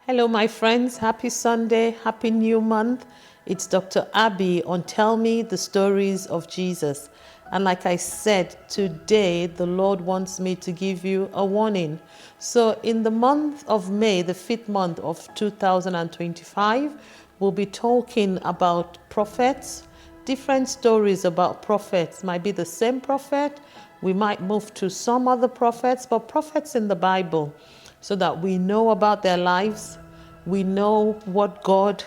Hello, my friends. Happy Sunday. Happy new month. It's Dr. Abby on Tell Me the Stories of Jesus. And like I said, today the Lord wants me to give you a warning. So in the month of May, the 5th month of 2025, we'll be talking about prophets, different stories about prophets. Might be the same prophet. We might move to some other prophets, but prophets in the Bible, so that we know about their lives, we know what God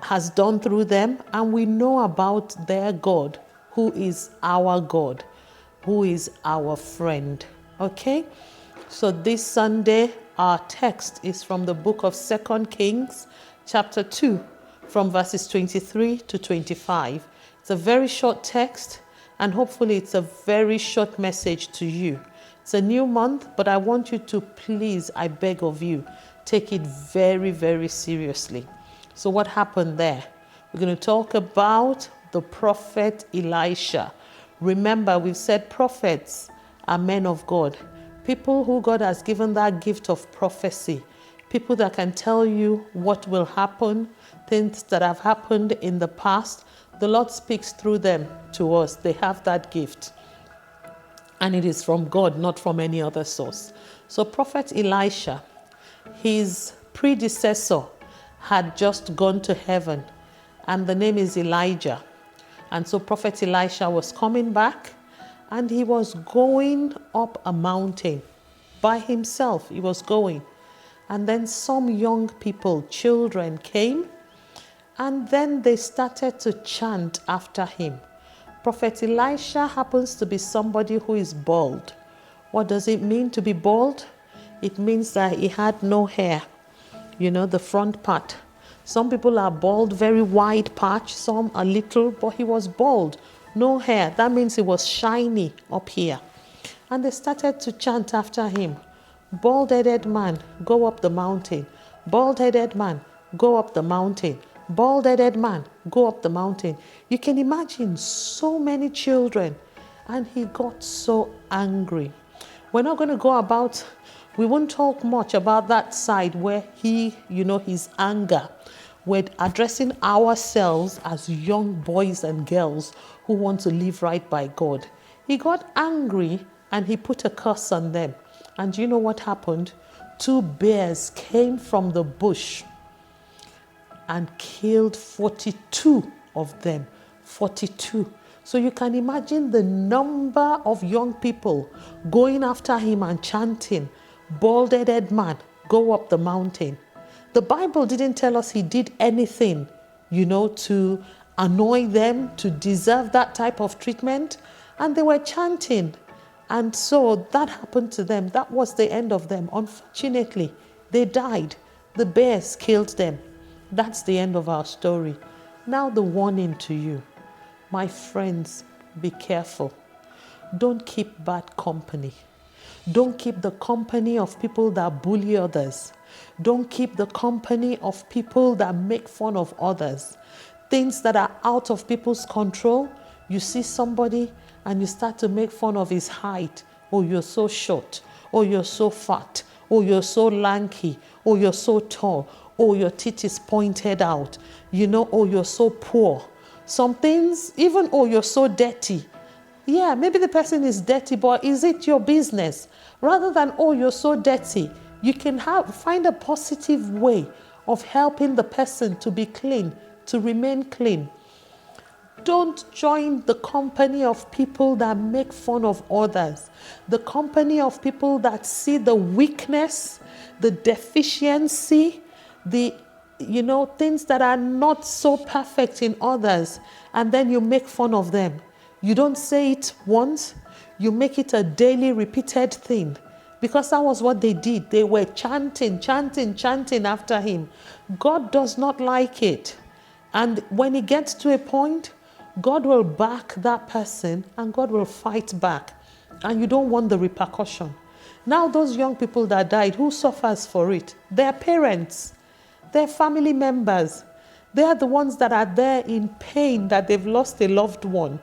has done through them, and we know about their God, who is our God, who is our friend. Okay? So this Sunday, our text is from the book of 2 Kings, chapter 2, from verses 23 to 25. It's a very short text, and hopefully it's a very short message to you. It's a new month, but I want you to please, I beg of you, take it very, very seriously. So what happened there? We're going to talk about the prophet Elisha. Remember, we've said prophets are men of God, people who God has given that gift of prophecy, people that can tell you what will happen, things that have happened in the past. The Lord speaks through them to us. They have that gift. And it is from God, not from any other source. So Prophet Elisha, his predecessor, had just gone to heaven, and the name is Elijah. And so Prophet Elisha was coming back, and he was going up a mountain by himself. He was going. And then some young people, children, came, and then they started to chant after him. Prophet Elisha happens to be somebody who is bald. What does it mean to be bald? It means that he had no hair, the front part. Some people are bald, very wide patch, some a little, but he was bald, no hair. That means he was shiny up here. And they started to chant after him. Baldheaded man, go up the mountain. Baldheaded man, go up the mountain. Baldheaded man, go up the mountain. You can imagine so many children, and he got so angry. We're not going to go about, we won't talk much about that side where his anger. We're addressing ourselves as young boys and girls who want to live right by God. He got angry and he put a curse on them. And you know what happened? 2 bears came from the bush and killed 42 of them. 42. So you can imagine the number of young people going after him and chanting, "Baldheaded man, go up the mountain." The Bible didn't tell us he did anything, to annoy them, to deserve that type of treatment. And they were chanting. And so that happened to them. That was the end of them. Unfortunately, they died. The bears killed them. That's the end of our story. Now the warning to you. My friends, be careful. Don't keep bad company. Don't keep the company of people that bully others. Don't keep the company of people that make fun of others. Things that are out of people's control. You see somebody and you start to make fun of his height. Oh, you're so short. Oh, you're so fat. Oh, you're so lanky. Oh, you're so tall. Oh, your teeth is pointed out. Oh, you're so poor. Some things, even, oh, you're so dirty. Yeah, maybe the person is dirty, but is it your business? Rather than, oh, you're so dirty, you can find a positive way of helping the person to be clean, to remain clean. Don't join the company of people that make fun of others. The company of people that see the weakness, the deficiency, the things that are not so perfect in others, and then you make fun of them. You don't say it once, you make it a daily repeated thing, because that was what they did. They were chanting after him. God does not like it. And when it gets to a point, God will back that person and God will fight back. And you don't want the repercussion. Now those young people that died, who suffers for it? Their parents. Their family members. They are the ones that are there in pain that they've lost a loved one.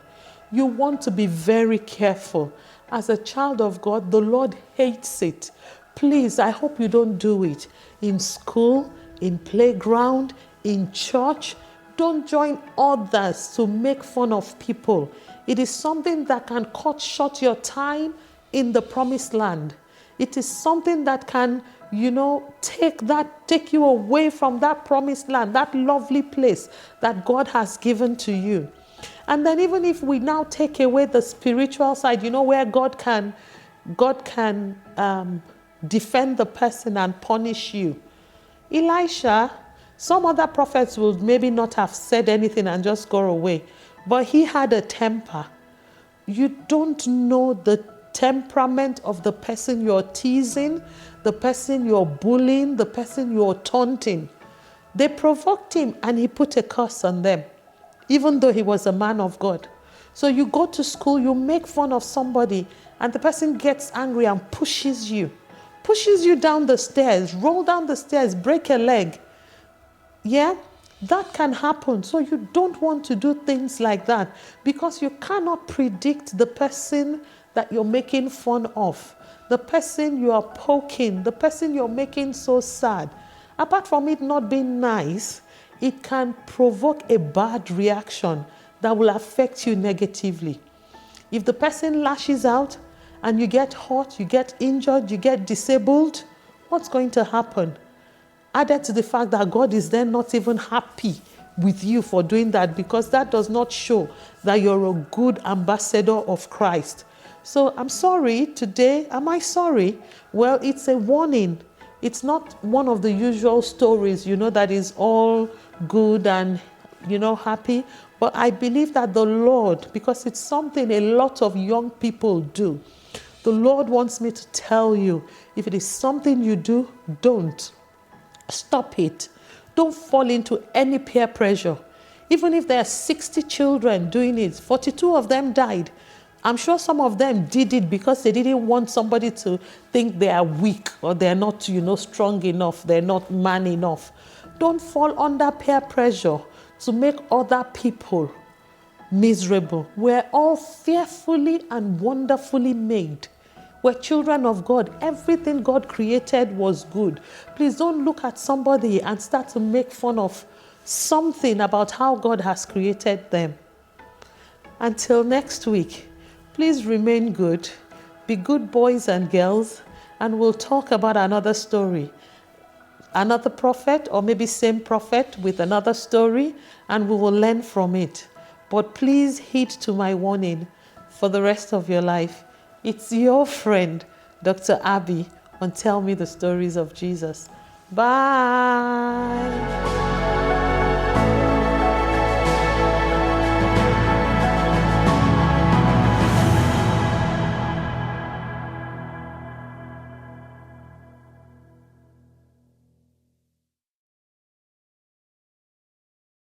You want to be very careful. As a child of God, the Lord hates it. Please, I hope you don't do it. In school, in playground, in church, don't join others to make fun of people. It is something that can cut short your time in the promised land. It is something that can, take you away from that promised land, that lovely place that God has given to you. And then even if we now take away the spiritual side, where God can defend the person and punish you. Elisha, some other prophets would maybe not have said anything and just go away, but he had a temper. You don't know the temperament of the person you're teasing, the person you're bullying, the person you're taunting. They provoked him and he put a curse on them, even though he was a man of God. So you go to school, you make fun of somebody, and the person gets angry and pushes you down the stairs, roll down the stairs, break a leg. Yeah, that can happen. So you don't want to do things like that, because you cannot predict the person that you're making fun of, the person you are poking, the person you're making so sad. Apart from it not being nice, it can provoke a bad reaction that will affect you negatively. If the person lashes out and you get hurt, you get injured, you get disabled, what's going to happen? Added to the fact that God is then not even happy with you for doing that, because that does not show that you're a good ambassador of Christ. So I'm sorry today. Am I sorry? Well, it's a warning. It's not one of the usual stories, that is all good and, happy. But I believe that the Lord, because it's something a lot of young people do, the Lord wants me to tell you, if it is something you do, don't. Stop it. Don't fall into any peer pressure. Even if there are 60 children doing it, 42 of them died. I'm sure some of them did it because they didn't want somebody to think they are weak or they're not, strong enough, they're not man enough. Don't fall under peer pressure to make other people miserable. We're all fearfully and wonderfully made. We're children of God. Everything God created was good. Please don't look at somebody and start to make fun of something about how God has created them. Until next week, please remain good. Be good boys and girls, and we'll talk about another story. Another prophet, or maybe same prophet with another story, and we will learn from it. But please heed to my warning for the rest of your life. It's your friend, Dr. Abby, on Tell Me the Stories of Jesus. Bye.